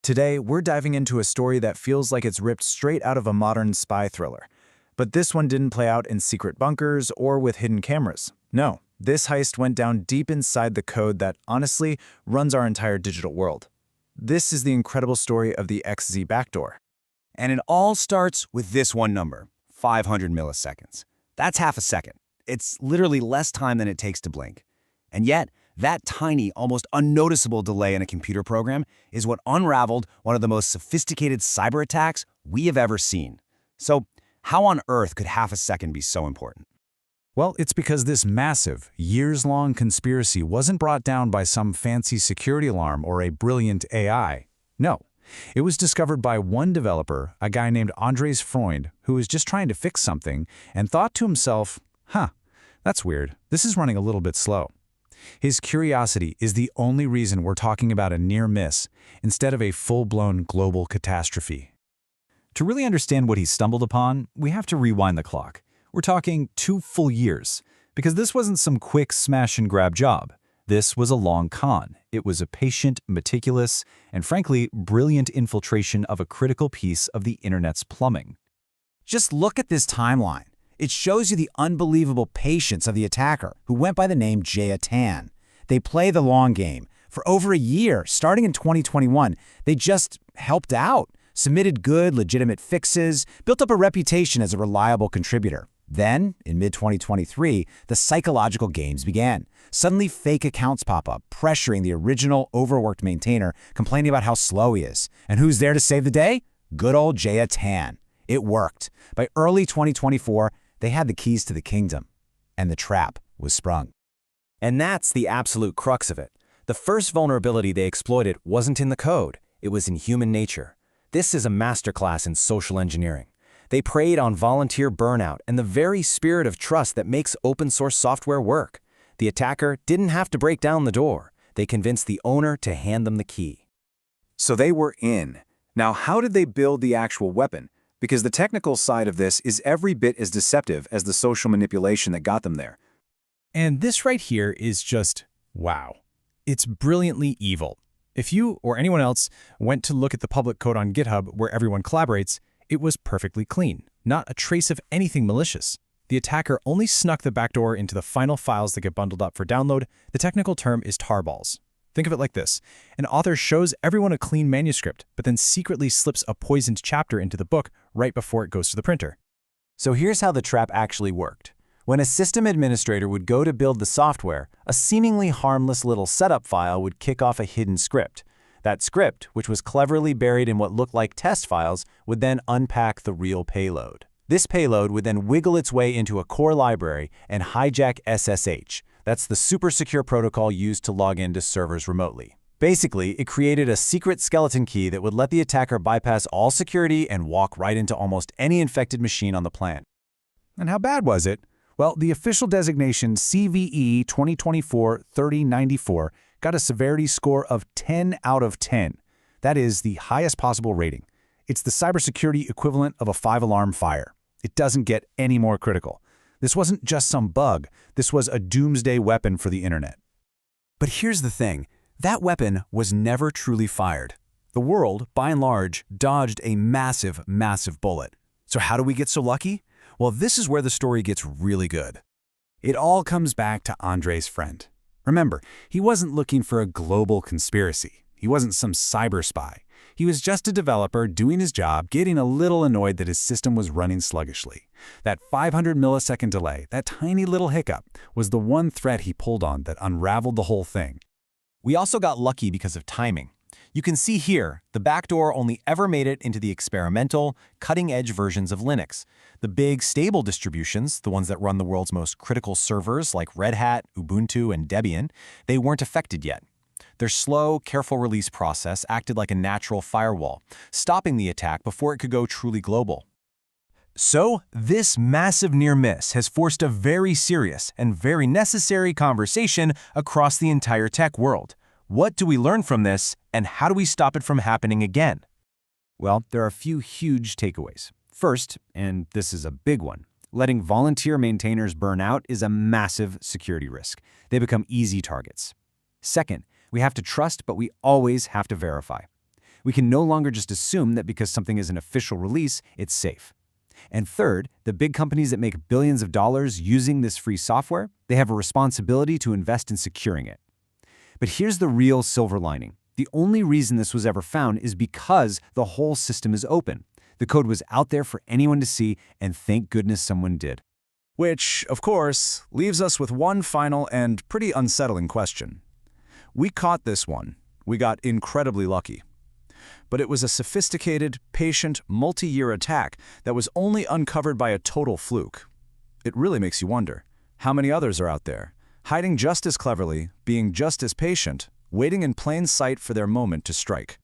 Today, we're diving into a story that feels like it's ripped straight out of a modern spy thriller. But this one didn't play out in secret bunkers or with hidden cameras. No, this heist went down deep inside the code that, honestly, runs our entire digital world. This is the incredible story of the XZ Backdoor. And it all starts with this one number, 500 milliseconds. That's half a second. It's literally less time than it takes to blink. And yet, that tiny, almost unnoticeable delay in a computer program is what unraveled one of the most sophisticated cyber attacks we have ever seen. So, how on earth could half a second be so important? Well, it's because this massive, years-long conspiracy wasn't brought down by some fancy security alarm or a brilliant AI. No, it was discovered by one developer, a guy named Andres Freund, who was just trying to fix something and thought to himself, that's weird. This is running a little bit slow. His curiosity is the only reason we're talking about a near miss instead of a full-blown global catastrophe. To really understand what he stumbled upon, we have to rewind the clock. We're talking 2 full years, because this wasn't some quick smash-and-grab job. This was a long con. It was a patient, meticulous, and frankly, brilliant infiltration of a critical piece of the internet's plumbing. Just look at this timeline. It shows you the unbelievable patience of the attacker, who went by the name Jaya Tan. They play the long game. For over a year, starting in 2021, they just helped out, submitted good, legitimate fixes, built up a reputation as a reliable contributor. Then, in mid-2023, the psychological games began. Suddenly, fake accounts pop up, pressuring the original, overworked maintainer, complaining about how slow he is. And who's there to save the day? Good old Jaya Tan. It worked. By early 2024, they had the keys to the kingdom, and the trap was sprung. And that's the absolute crux of it. The first vulnerability they exploited wasn't in the code, it was in human nature. This is a masterclass in social engineering. They preyed on volunteer burnout and the very spirit of trust that makes open-source software work. The attacker didn't have to break down the door. They convinced the owner to hand them the key. So they were in. Now, how did they build the actual weapon? Because the technical side of this is every bit as deceptive as the social manipulation that got them there. And this right here is just, wow. It's brilliantly evil. If you or anyone else went to look at the public code on GitHub where everyone collaborates, it was perfectly clean, not a trace of anything malicious. The attacker only snuck the backdoor into the final files that get bundled up for download. The technical term is tarballs. Think of it like this. An author shows everyone a clean manuscript, but then secretly slips a poisoned chapter into the book right before it goes to the printer. So here's how the trap actually worked. When a system administrator would go to build the software, a seemingly harmless little setup file would kick off a hidden script. That script, which was cleverly buried in what looked like test files, would then unpack the real payload. This payload would then wiggle its way into a core library and hijack SSH. That's the super secure protocol used to log into servers remotely. Basically, it created a secret skeleton key that would let the attacker bypass all security and walk right into almost any infected machine on the planet. And how bad was it? Well, the official designation CVE-2024-3094 got a severity score of 10 out of 10. That is the highest possible rating. It's the cybersecurity equivalent of a 5-alarm fire. It doesn't get any more critical. This wasn't just some bug. This was a doomsday weapon for the internet. But here's the thing. That weapon was never truly fired. The world, by and large, dodged a massive, massive bullet. So how do we get so lucky? Well, this is where the story gets really good. It all comes back to Andres Freund. Remember, he wasn't looking for a global conspiracy. He wasn't some cyber spy. He was just a developer doing his job, getting a little annoyed that his system was running sluggishly. That 500 millisecond delay, that tiny little hiccup, was the one thread he pulled on that unraveled the whole thing. We also got lucky because of timing. You can see here, the backdoor only ever made it into the experimental, cutting-edge versions of Linux. The big, stable distributions, the ones that run the world's most critical servers like Red Hat, Ubuntu, and Debian, they weren't affected yet. Their slow, careful release process acted like a natural firewall, stopping the attack before it could go truly global. So, this massive near miss has forced a very serious and very necessary conversation across the entire tech world. What do we learn from this, and how do we stop it from happening again? Well, there are a few huge takeaways. First, and this is a big one, letting volunteer maintainers burn out is a massive security risk. They become easy targets. Second, we have to trust, but we always have to verify. We can no longer just assume that because something is an official release, it's safe. And third, the big companies that make billions of dollars using this free software, they have a responsibility to invest in securing it. But here's the real silver lining. The only reason this was ever found is because the whole system is open. The code was out there for anyone to see, and thank goodness someone did. Which, of course, leaves us with one final and pretty unsettling question. We caught this one. We got incredibly lucky. But it was a sophisticated, patient, multi-year attack that was only uncovered by a total fluke. It really makes you wonder, how many others are out there, hiding just as cleverly, being just as patient, waiting in plain sight for their moment to strike?